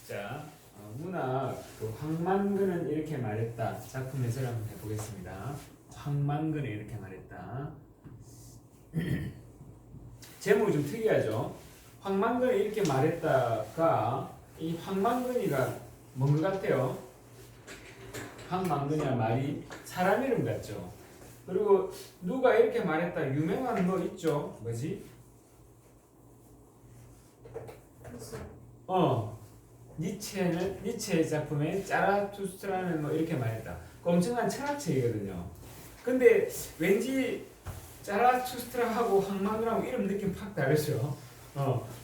자, 문학 황만근은 이렇게 말했다. 작품 해설 한번 해보겠습니다. 황만근은 이렇게 말했다. 제목이 좀 특이하죠. 황만근이 이렇게 말했다가 이 황만근이가 뭔 것 같아요? 황만근이란 말이 사람 이름 같죠. 그리고 누가 이렇게 말했다 유명한 거 있죠? 뭐지? 니체의 작품에 짜라투스트라는 뭐 이렇게 말했다. 그 엄청난 철학책이거든요. 근데 왠지 짜라투스트라하고 황만근하고 이름 느낌 팍 다르죠.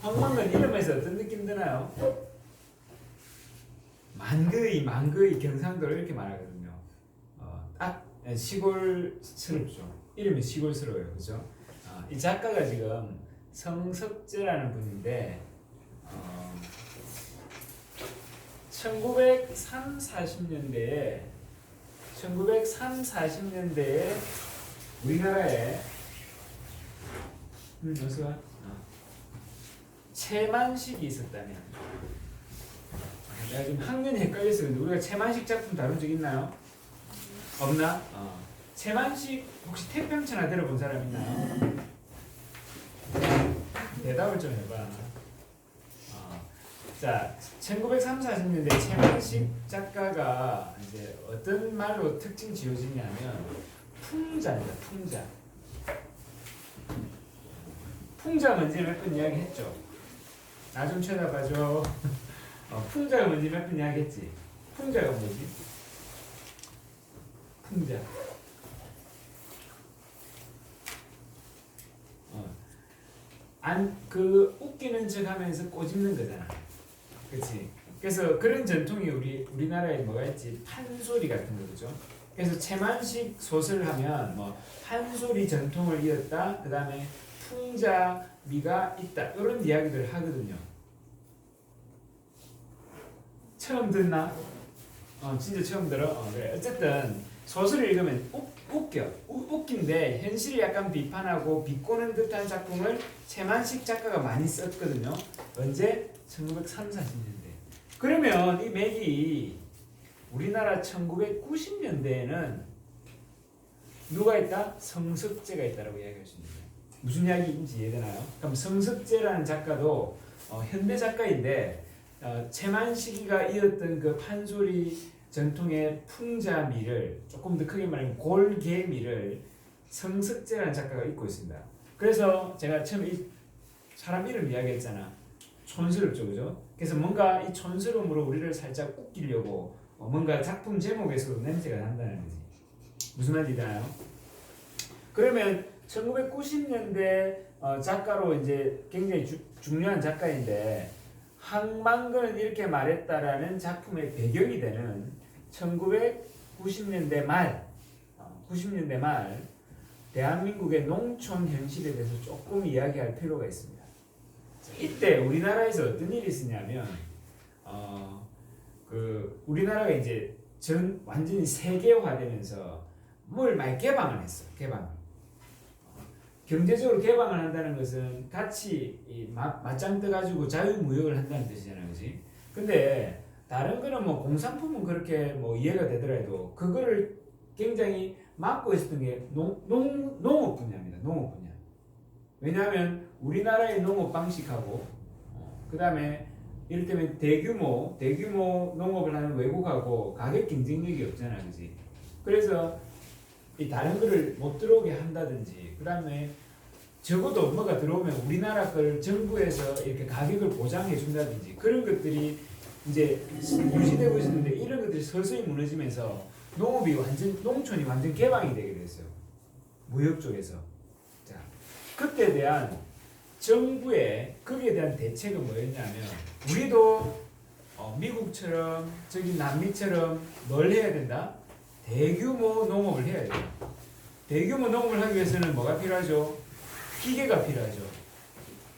황만근 이름에서 어떤 느낌 드나요? 만거의 경상도를 이렇게 말하거든요. 딱 시골스럽죠. 이름이 시골스러워요, 그죠? 이 작가가 지금 성석재라는 분인데 1930, 40년대에 우리나라에 채만식이 있었다면, 내가 지금 학년이 헷갈려서 그런데 우리가 채만식 작품 다룬 적 있나요? 없나? 채만식 혹시 태평천하 들어본 사람 있나요? 대답을 좀 해봐. 자, 1930, 40년대 채만식 작가가 이제 어떤 말로 특징 지어지냐면 풍자입니다. 풍자. 풍자 뭔지 몇 번 이야기했죠. 나 좀 쳐다봐줘. 풍자가 뭔지 몇 번 이야기했지. 풍자가 뭐지? 풍자. 웃기는 척 하면서 꼬집는 거잖아. 그치? 그래서 그런 전통이 우리나라에 뭐가 있지? 판소리 같은 거, 그죠? 그래서 채만식 소설 하면 뭐 판소리 전통을 이었다, 그 다음에 풍자미가 있다, 이런 이야기들을 하거든요. 처음 듣나? 진짜 처음 들어? 그래. 어쨌든 소설을 읽으면 웃긴데 현실을 약간 비판하고 비꼬는 듯한 작품을 채만식 작가가 많이 썼거든요. 언제? 1930, 40년대. 그러면 이 맥이 우리나라 1990년대에는 누가 있다? 성석재가 있다라고 이야기할 수 있는 거예요. 무슨 이야기인지 이해되나요? 그럼 성석재라는 작가도 현대 작가인데 채만식이가 이었던 그 판소리 전통의 풍자미를, 조금 더 크게 말하면 골개미를 성석재라는 작가가 읽고 있습니다. 그래서 제가 처음에 이 사람 이름 이야기했잖아. 촌스럽죠, 그죠? 그래서 뭔가 이 촌스러움으로 우리를 살짝 웃기려고 뭔가 작품 제목에서도 냄새가 난다는 거지. 무슨 말인지 알아요? 그러면 1990년대 작가로 이제 굉장히 중요한 작가인데, 황만근은 이렇게 말했다라는 작품의 배경이 되는 1990년대 말, 90년대 말 대한민국의 농촌 현실에 대해서 조금 이야기할 필요가 있습니다. 이때 우리나라에서 어떤 일이 있었냐면, 우리나라가 이제 완전히 세계화되면서 뭘 많이 개방을 했어. 경제적으로 개방을 한다는 것은 같이 맞짱 떠가지고 자유무역을 한다는 뜻이잖아요, 그렇지? 근데 다른 거는 뭐 공산품은 그렇게 뭐 이해가 되더라도 그거를 굉장히 막고 있었던 게 농업 분야입니다. 농업 분야. 왜냐하면 우리나라의 농업 방식하고 그 다음에 이를테면 대규모 농업을 하는 외국하고 가격 경쟁력이 없잖아요, 그렇지? 그래서 이 다른 거를 못 들어오게 한다든지, 그 다음에 적어도 뭐가 들어오면 우리나라 걸 정부에서 이렇게 가격을 보장해 준다든지, 그런 것들이 이제 유지되고 있었는데, 이런 것들이 서서히 무너지면서 농촌이 완전 개방이 되게 됐어요. 무역 쪽에서. 자, 그때 대한 정부의 거기에 대한 대책은 뭐였냐면, 우리도 미국처럼 저기 남미처럼 뭘 해야 된다? 대규모 농업을 해야 돼요. 대규모 농업을 하기 위해서는 뭐가 필요하죠? 기계가 필요하죠.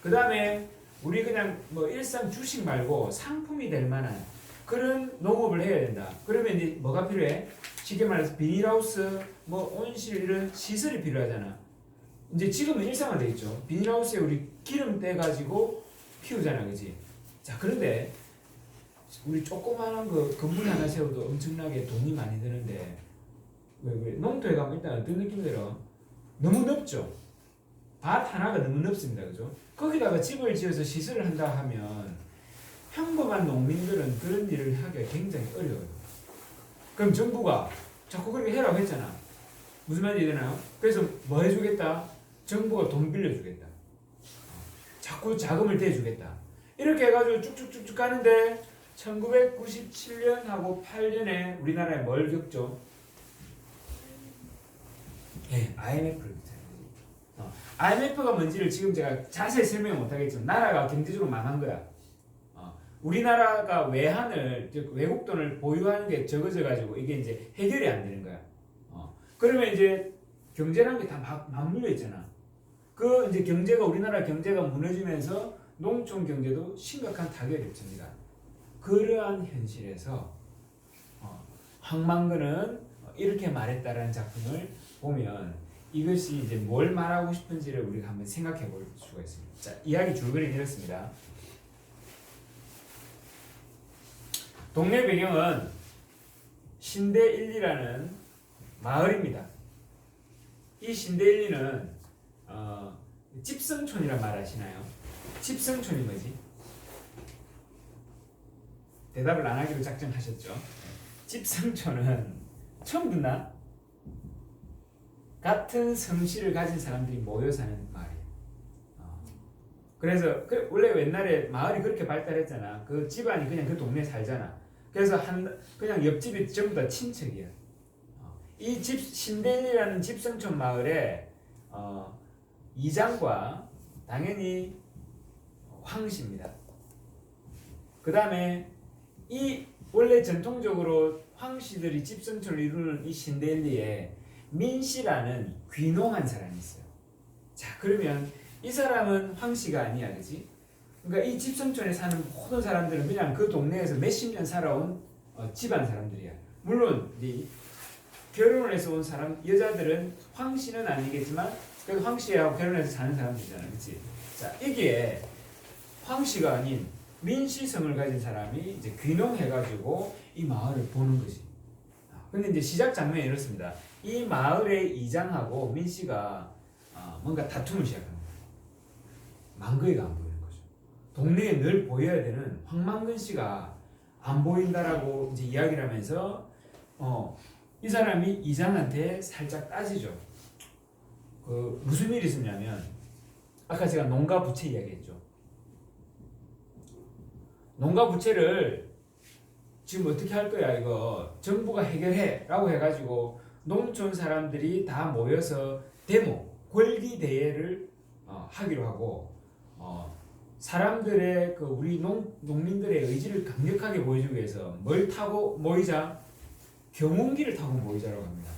그 다음에 우리 그냥 뭐 일상 주식 말고 상품이 될 만한 그런 농업을 해야 된다. 그러면 이제 뭐가 필요해? 쉽게 말해서 비닐하우스, 뭐 온실 이런 시설이 필요하잖아. 이제 지금은 일상화되겠죠. 비닐하우스에 우리 기름 떼가지고 피우잖아, 그지? 자, 그런데 우리 조그마한 그 건물 하나 세워도 엄청나게 돈이 많이 드는데 왜 농토에 가면 일단 어떤 느낌 들어? 너무 넓죠. 밭 하나가 너무 넓습니다, 그죠? 거기다가 집을 지어서 시설을 한다 하면 평범한 농민들은 그런 일을 하기가 굉장히 어려워요. 그럼 정부가 자꾸 그렇게 해라고 했잖아. 무슨 말인지 되나요? 그래서 뭐 해주겠다? 정부가 돈 빌려주겠다. 자꾸 자금을 대주겠다. 이렇게 해가지고 쭉쭉쭉쭉 가는데 1997년하고 8년에 우리나라에 뭘 겪죠? IMF를 겪어요. IMF가 뭔지를 지금 제가 자세히 설명 못하겠지만 나라가 경제적으로 망한 거야. 우리나라가 외환을 즉 외국 돈을 보유하는 게 적어져가지고 이게 이제 해결이 안 되는 거야. 그러면 이제 경제라는 게 다 맞물려 있잖아. 그 이제 경제가 우리나라 경제가 무너지면서 농촌 경제도 심각한 타격을 줍니다. 그러한 현실에서 황만근은 이렇게 말했다라는 작품을 보면 이것이 이제 뭘 말하고 싶은지를 우리가 한번 생각해 볼 수가 있습니다. 자, 이야기 줄거리는 이렇습니다. 동네 배경은 신대일리라는 마을입니다. 이 신대일리는 집성촌이란 말 아시나요? 집성촌이 뭐지? 대답을 안 하기로 작정하셨죠? 집성촌은 처음 듣나? 같은 성씨를 가진 사람들이 모여 사는 마을이에요. 그래서 원래 옛날에 마을이 그렇게 발달했잖아. 그 집안이 그냥 그 동네에 살잖아. 그래서 그냥 옆집이 전부 다 친척이야. 이 신대리라는 집성촌 마을에 이장과 당연히 황씨입니다. 그 다음에 이 원래 전통적으로 황씨들이 집성촌을 이루는 이 신대리에 민씨라는 귀농한 사람이 있어요. 자, 그러면 이 사람은 황씨가 아니야, 그지? 그러니까 이 집성촌에 사는 모든 사람들은 그냥 그 동네에서 몇십 년 살아온 집안 사람들이야. 물론 결혼을 해서 온 사람 여자들은 황씨는 아니겠지만 그래도 황씨하고 결혼해서 사는 사람들이잖아, 그렇지? 자, 이게 황씨가 아닌 민씨성을 가진 사람이 이제 귀농해가지고 이 마을을 보는 거지. 근데 이제 시작 장면이 이렇습니다. 이 마을의 이장하고 민씨가 뭔가 다툼을 시작합니다. 만거이가 안 보이는 거죠. 동네에 늘 보여야 되는 황만근 씨가 안 보인다라고 이제 이야기를 하면서 이 사람이 이장한테 살짝 따지죠. 무슨 일이 있었냐면 아까 제가 농가 부채 이야기했죠. 농가 부채를 지금 어떻게 할 거야 이거 정부가 해결해 라고 해가지고 농촌 사람들이 다 모여서 권리 대회를 하기로 하고 사람들의 우리 농민들의 의지를 강력하게 보여주기 위해서 뭘 타고 모이자? 경운기를 타고 모이자라고 합니다.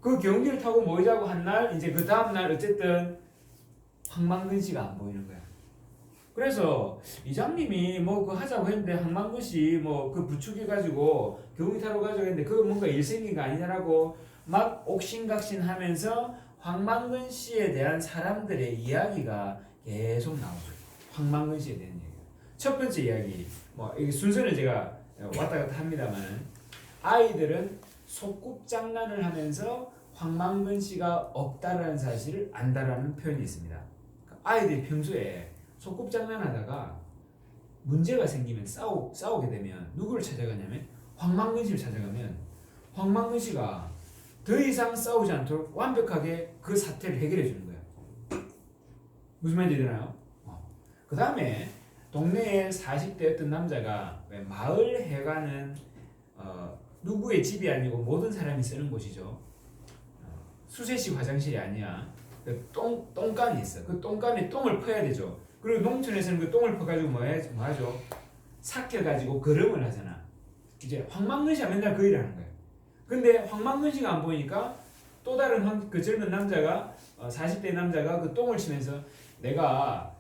그 경운기를 타고 모이자고 한 날 이제 그 다음 날 어쨌든 황만근 씨가 안 보이는 거야. 그래서 이장님이 그 하자고 했는데 황만근 씨 그 부축해가지고 경운기 타러 가자고 했는데 그거 뭔가 일생기가 아니냐라고 막 옥신각신하면서 황만근 씨에 대한 사람들의 이야기가 계속 나오죠. 황만근 씨에 대한 얘기. 첫 번째 이야기, 이게 순서는 제가 왔다 갔다 합니다만, 아이들은 소꿉장난을 하면서 황만근 씨가 없다라는 사실을 안다라는 표현이 있습니다. 아이들이 평소에 소꿉장난하다가 문제가 생기면 싸우게 되면 누구를 찾아가냐면 황만근 씨를 찾아가면 황만근 씨가 더 이상 싸우지 않도록 완벽하게 그 사태를 해결해 주는 거예요. 무슨 말인지 되나요? 그 다음에 동네에 40대 어떤 남자가 마을 해관은 누구의 집이 아니고 모든 사람이 쓰는 곳이죠. 수세식 화장실이 아니야. 똥간이 있어. 그 똥간에 똥을 퍼야 되죠. 그리고 농촌에서는 그 똥을 퍼가지고 뭐 하죠? 삭혀가지고 거름을 하잖아. 이제 황만근 씨가 맨날 그 일을 하는 거야. 근데 황만근 씨가 안 보이니까 또 다른 그 젊은 남자가 40대 남자가 그 똥을 치면서 내가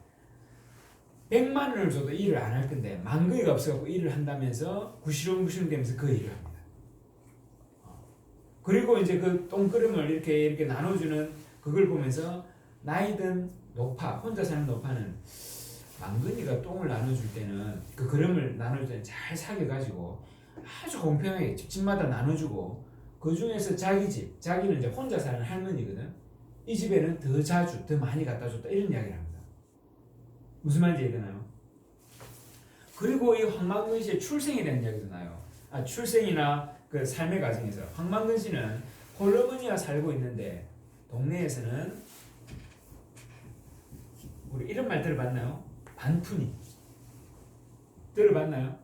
100만 원을 줘도 일을 안 할 건데 만거이가 없어갖고 일을 한다면서 구시렁구시렁 되면서 그 일을 합니다. 그리고 이제 그 똥그름을 이렇게 나눠주는 그걸 보면서 나이든 노파, 혼자 사는 노파는 망근이가 똥을 나눠줄 때는 그 그릇을 나눠줄 때는 잘 사귀어가지고 아주 공평하게 집집마다 나눠주고 그 중에서 자기 집, 자기는 이제 혼자 사는 할머니거든. 이 집에는 더 자주, 더 많이 갖다 줬다 이런 이야기를 합니다. 무슨 말인지 이해되나요? 그리고 이 황만근 씨의 출생에 대한 이야기도 나요. 출생이나 그 삶의 과정에서 황만근 씨는 홀어머니와 살고 있는데 동네에서는 우리 이런 말 들어봤나요? 반푼이 들어봤나요?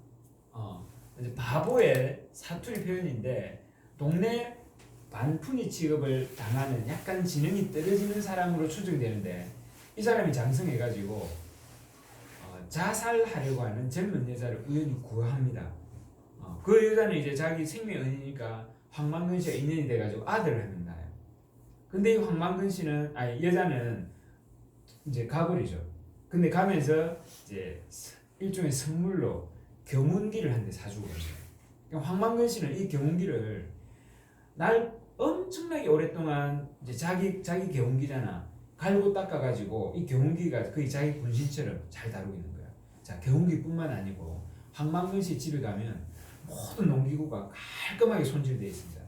이제 바보의 사투리 표현인데 동네 반푼이 취급을 당하는 약간 지능이 떨어지는 사람으로 추정되는데 이 사람이 장성해가지고 자살하려고 하는 젊은 여자를 우연히 구합니다. 그 여자는 이제 자기 생명의 은이니까 황만근 씨가 인연이 돼가지고 아들을 한 명 낳아요. 근데 이 황만근 씨는 여자는 이제 가버리죠. 근데 가면서 이제 일종의 선물로 경운기를 한 대 사주고 그래요. 그러니까 황만근 씨는 이 경운기를 날 엄청나게 오랫동안 이제 자기 경운기잖아. 갈고 닦아가지고 이 경운기가 거의 자기 분신처럼 잘 다루고 있는 거야. 자, 경운기뿐만 아니고 황만근 씨 집에 가면 모든 농기구가 깔끔하게 손질되어 있습니다.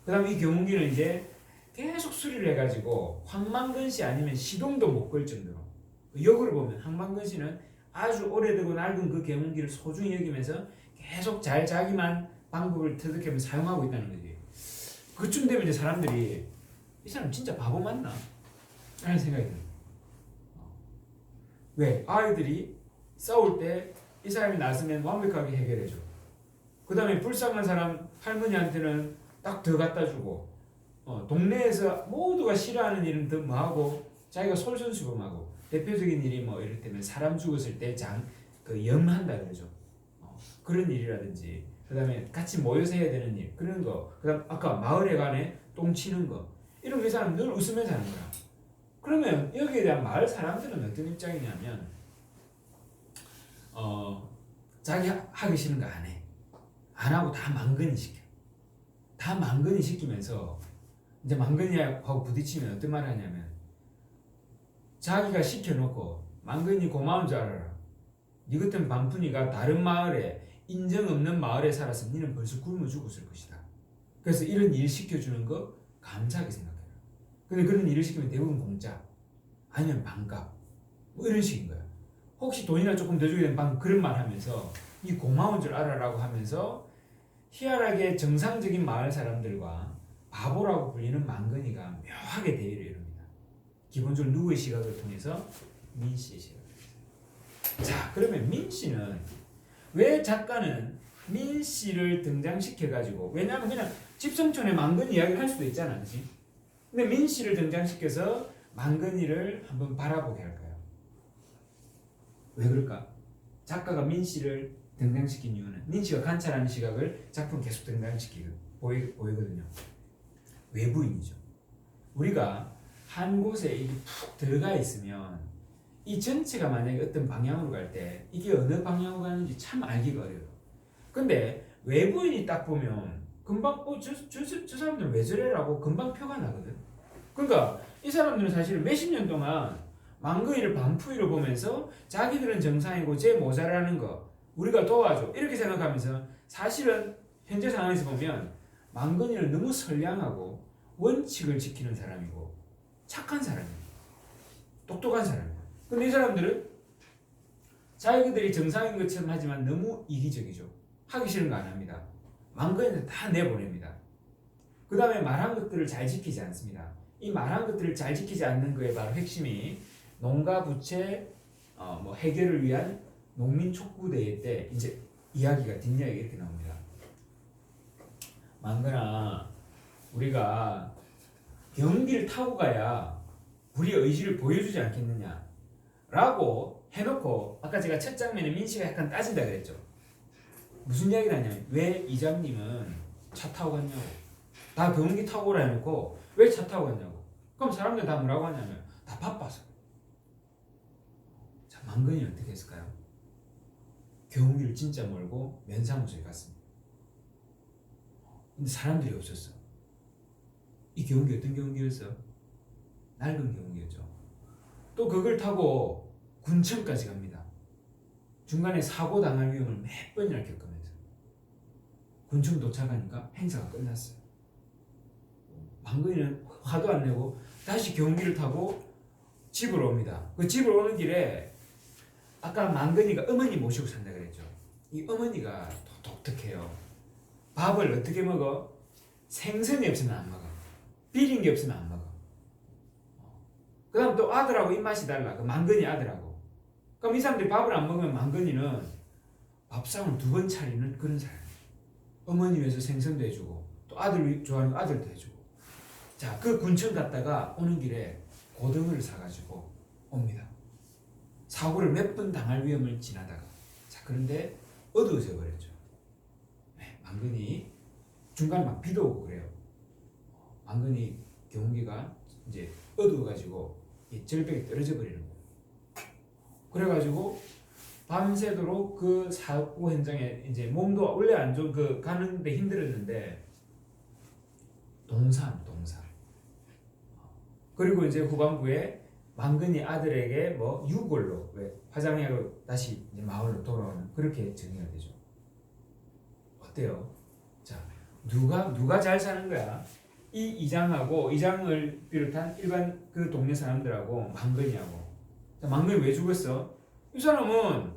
그다음 이 경운기는 이제 계속 수리를 해가지고 황만근 씨 아니면 시동도 못 걸 정도로 역으로 보면 황만근 씨는 아주 오래되고 낡은 그 경운기를 소중히 여기면서 계속 잘 자기만 방법을 터득하면 사용하고 있다는 거지. 그쯤 되면 이제 사람들이 이 사람 진짜 바보 맞나? 라는 생각이 들어요. 왜? 아이들이 싸울 때 이 사람이 나서면 완벽하게 해결해줘. 그 다음에 불쌍한 사람 할머니한테는 딱 더 갖다 주고 동네에서 모두가 싫어하는 일은 더 뭐하고 자기가 솔선수범하고 대표적인 일이 뭐 이를테면 사람 죽었을 때 그 염한다 그러죠. 그런 일이라든지 그 다음에 같이 모여서 해야 되는 일 그런 거 그 다음 아까 마을에 관해 똥 치는 거 이런 거 이 사람 늘 웃으면서 하는 거야. 그러면 여기에 대한 마을 사람들은 어떤 입장이냐면 자기 하기 싫은 거 안 해. 안 하고 다 망근이 시켜. 다 망근이 시키면서 이제 망근이하고 부딪히면 어떤 말을 하냐면 자기가 시켜놓고 망근이 고마운 줄 알아라. 니 같은 반푼이가 다른 마을에 인정 없는 마을에 살았으면 니는 벌써 굶어 죽었을 것이다. 그래서 이런 일 시켜주는 거 감사하게 생각해라. 근데 그런 일을 시키면 대부분 공짜 아니면 반값 뭐 이런 식인 거야. 혹시 돈이나 조금 더 주게 되면 방금 그런 말 하면서 니 고마운 줄 알아라고 하면서 희한하게 정상적인 마을 사람들과 바보라고 불리는 망근이가 묘하게 대의를 이룹니다. 기본적으로 누구의 시각을 통해서? 민 씨의 시각을 통해서. 자, 그러면 민 씨는 왜 작가는 민 씨를 등장시켜가지고 왜냐하면 그냥 집성촌의 망근 이야기를 할 수도 있잖아, 그렇지? 근데 민 씨를 등장시켜서 망근이를 한번 바라보게 할까요? 왜 그럴까? 작가가 민 씨를 등장시킨 이유는 민 씨가 관찰하는 시각을 작품 계속 등장시키고 보이거든요. 외부인이죠. 우리가 한 곳에 푹 들어가 있으면 이 전체가 만약에 어떤 방향으로 갈 때 이게 어느 방향으로 가는지 참 알기가 어려워요. 근데 외부인이 딱 보면 금방 저 사람들은 왜 저래라고 금방 표가 나거든. 그러니까 이 사람들은 사실 몇십 년 동안 망근이를 반푸이로 보면서 자기들은 정상이고 쟤 모자라는 거 우리가 도와줘 이렇게 생각하면서 사실은 현재 상황에서 보면 망근이는 너무 선량하고 원칙을 지키는 사람이고 착한 사람이에요. 똑똑한 사람이에요. 근데 이 사람들은 자기들이 정상인 것처럼 하지만 너무 이기적이죠. 하기 싫은 거 안 합니다. 망근이는 다 내보냅니다. 그 다음에 말한 것들을 잘 지키지 않습니다. 이 말한 것들을 잘 지키지 않는 거에 바로 핵심이 농가 부채 뭐 해결을 위한 농민 촉구 대회 때 이제 이야기가 뒷이야기가 이렇게 나옵니다. 망근아, 우리가 경기를 타고 가야 우리의 의지를 보여주지 않겠느냐 라고 해놓고 아까 제가 첫 장면에 민씨가 약간 따진다 그랬죠. 무슨 이야기를 하냐면 왜 이장님은 차 타고 갔냐고 다 경기 타고 오라 해놓고 왜 차 타고 갔냐고. 그럼 사람들 다 뭐라고 하냐면 다 바빠서. 자, 망근이 어떻게 했을까요? 경기를 진짜 멀고 면사무소에 갔습니다. 근데 사람들이 없었어. 이 경기 어떤 경기였어? 낡은 경기였죠. 또 그걸 타고 군청까지 갑니다. 중간에 사고 당할 위험을 몇 번이나 겪으면서 군청 도착하니까 행사가 끝났어요. 망근이는 화도 안 내고 다시 경기를 타고 집으로 옵니다. 그 집으로 오는 길에 아까 망근이가 어머니 모시고 산다 그랬죠. 이 어머니가 독특해요. 밥을 어떻게 먹어? 생선이 없으면 안 먹어. 비린 게 없으면 안 먹어. 그 다음 또 아들하고 입맛이 달라. 그 망근이 아들하고. 그럼 이 사람들이 밥을 안 먹으면 망근이는 밥상을 2번 차리는 그런 사람이에요. 어머니 위해서 생선도 해주고 또 아들 좋아하는 거 아들도 해주고. 자, 그 군청 갔다가 오는 길에 고등어를 사가지고 옵니다. 사고를 몇 번 당할 위험을 지나다가. 자, 그런데 어두워져 버렸죠. 네, 망근이 중간에 막 비도 오고 그래요. 망근이 경운기가 이제 어두워가지고 이 절벽에 떨어져 버리는 거예요. 그래가지고 밤새도록 그 사고 현장에 이제 몸도 원래 안 좋은 그 가는데 힘들었는데 동사. 그리고 이제 후반부에 망근이 아들에게 뭐 유골로 왜 화장하고 다시 이제 마을로 돌아오는 그렇게 정리가 되죠. 어때요? 자, 누가 잘 사는 거야? 이 이장을 비롯한 일반 그 동네 사람들하고 망근이하고. 자, 망근이 왜 죽었어? 이 사람은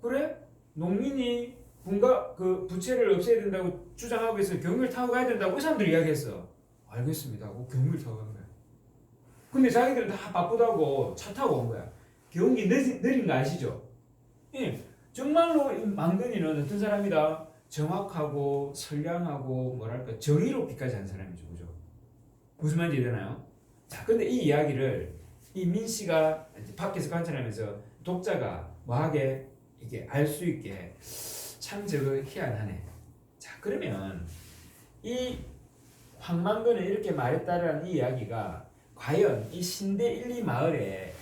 그래 농민이 분가 그 부채를 없애야 된다고 주장하고 있어. 경유를 타고 가야 된다고 이 사람들이 이야기했어. 알겠습니다 하고 경유를 타고 간 거야. 근데 자기들은 다 바쁘다고 차 타고 온 거야. 경운기 느린 거 아시죠? 예, 정말로 망근이는 어떤 사람이다? 정확하고 선량하고 뭐랄까 정의롭기까지 한 사람이죠. 그죠? 무슨 말인지 되나요? 자, 근데 이 이야기를 이 민 씨가 밖에서 관찰하면서 독자가 뭐하게 이게 알 수 있게 참 저거 희한하네. 자, 그러면 이 황망근은 이렇게 말했다라는 이 이야기가 과연 이 신대 1, 2 마을의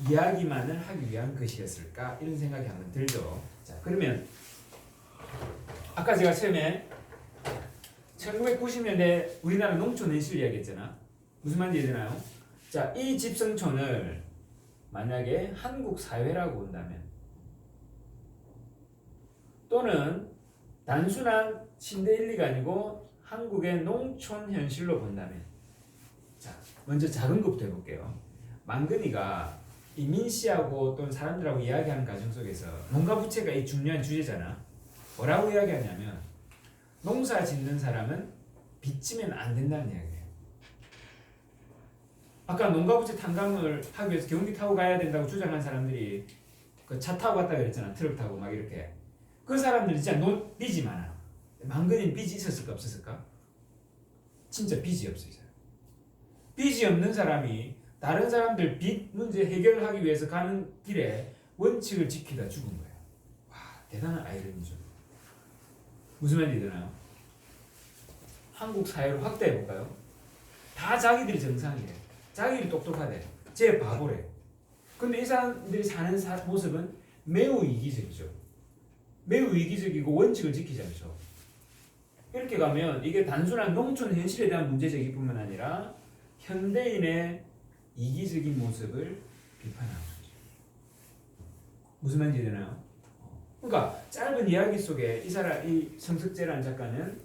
이야기만을 하기 위한 것이었을까? 이런 생각이 한번 들죠. 자, 그러면 아까 제가 처음에 1990년대 우리나라 농촌 현실 이야기했잖아. 무슨 말인지 이해되나요? 자, 이 집성촌을 만약에 한국 사회라고 본다면 또는 단순한 신대 1, 2가 아니고 한국의 농촌 현실로 본다면 자, 먼저 작은 것부터 해볼게요. 망근이가 이 민씨하고 또는 사람들하고 이야기하는 과정 속에서 농가 부채가 이 중요한 주제잖아. 뭐라고 이야기하냐면 농사 짓는 사람은 빚지면 안 된다는 이야기예요. 아까 농가 부채 탕감을 하기 위해서 경기 타고 가야 된다고 주장한 사람들이 그 차 타고 갔다 그랬잖아. 트럭 타고 막 이렇게. 그 사람들이 진짜 빚이 많아. 망근이는 빚이 있었을까 없었을까? 진짜 빚이 없어요. 빚이 없는 사람이 다른 사람들 빚 문제 해결을 하기 위해서 가는 길에 원칙을 지키다 죽은 거야. 와, 대단한 아이러니죠. 무슨 말인지 되나요? 한국 사회로 확대해 볼까요? 다 자기들이 정상이래. 자기들이 똑똑하대. 쟤 바보래. 근데 이 사람들이 사는 모습은 매우 이기적이죠. 매우 이기적이고 원칙을 지키지 않죠. 이렇게 가면 이게 단순한 농촌 현실에 대한 문제제기뿐만 아니라 현대인의 이기적인 모습을 비판하는 거죠. 무슨 말인지 되나요? 그러니까 짧은 이야기 속에 이 성석재라는 작가는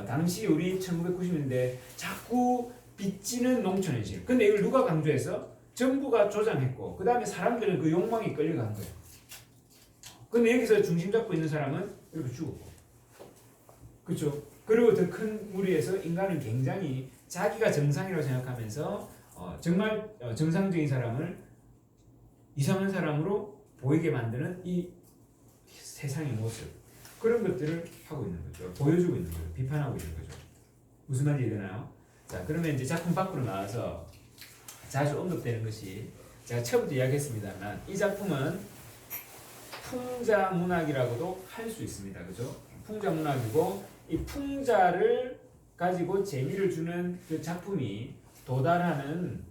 당시 우리 1990년대 자꾸 빚지는 농촌 현실. 근데 이걸 누가 강조해서? 정부가 조장했고 그 다음에 사람들은 그 욕망에 끌려간 거예요. 근데 여기서 중심 잡고 있는 사람은 이렇게 죽었고, 그렇죠? 그리고 더 큰 무리에서 인간은 굉장히 자기가 정상이라고 생각하면서 정말 정상적인 사람을 이상한 사람으로 보이게 만드는 이 세상의 모습, 그런 것들을 하고 있는 거죠. 보여주고 있는 거죠. 비판하고 있는 거죠. 무슨 말인지 되나요? 자, 그러면 이제 작품 밖으로 나와서 자주 언급되는 것이 제가 처음부터 이야기했습니다만 이 작품은 풍자 문학이라고도 할 수 있습니다. 그죠? 풍자 문학이고 이 풍자를 가지고 재미를 주는 그 작품이 도달하는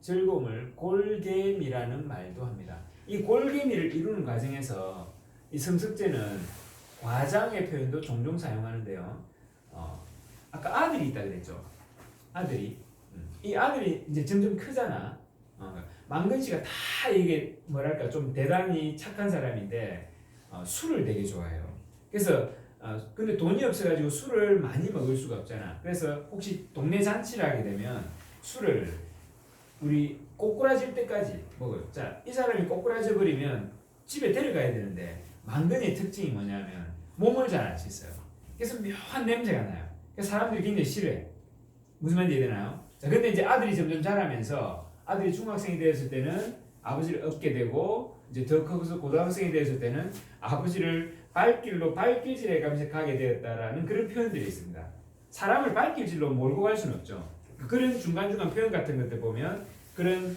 즐거움을 골겜이라는 말도 합니다. 이 골겜이를 이루는 과정에서 이 성석재는 과장의 표현도 종종 사용하는데요. 아까 아들이 있다 그랬죠. 아들이 이 아들이 이제 점점 크잖아. 망근 씨가 다 이게 뭐랄까 좀 대단히 착한 사람인데 술을 되게 좋아해요. 그래서 근데 돈이 없어가지고 술을 많이 먹을 수가 없잖아. 그래서 혹시 동네 잔치를 하게 되면 술을 우리 꼬꾸라질 때까지 먹어요. 자, 이 사람이 꼬꾸라져 버리면 집에 데려가야 되는데 망근의 특징이 뭐냐면 몸을 잘 안 씻어요. 그래서 묘한 냄새가 나요. 그래서 사람들이 굉장히 싫어해. 무슨 말인지 이해되나요? 자, 근데 이제 아들이 점점 자라면서 아들이 중학생이 되었을 때는 아버지를 얻게 되고 이제 더 커서 고등학생이 되었을 때는 아버지를 발길로 발길질해 가면서 가게 되었다라는 그런 표현들이 있습니다. 사람을 발길질로 몰고 갈 수는 없죠. 그런 중간중간 표현 같은 것들 보면 그런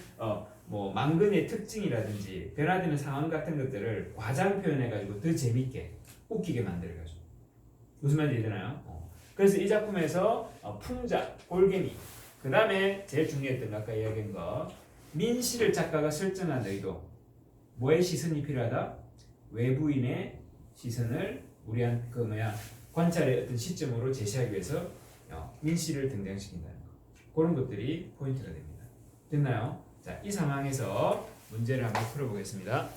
뭐 망근의 특징이라든지 변화되는 상황 같은 것들을 과장 표현해가지고 더 재밌게 웃기게 만들어가죠. 무슨 말인지 이해되나요? 그래서 이 작품에서 풍자, 골개미, 그 다음에 제일 중요했던 거 아까 이야기한 거 민씨를 작가가 설정한 의도. 뭐의 시선이 필요하다? 외부인의 시선을 우리한 관찰의 어떤 시점으로 제시하기 위해서 민씨를 등장시킨다는 거. 그런 것들이 포인트가 됩니다. 됐나요? 자, 이 상황에서 문제를 한번 풀어보겠습니다.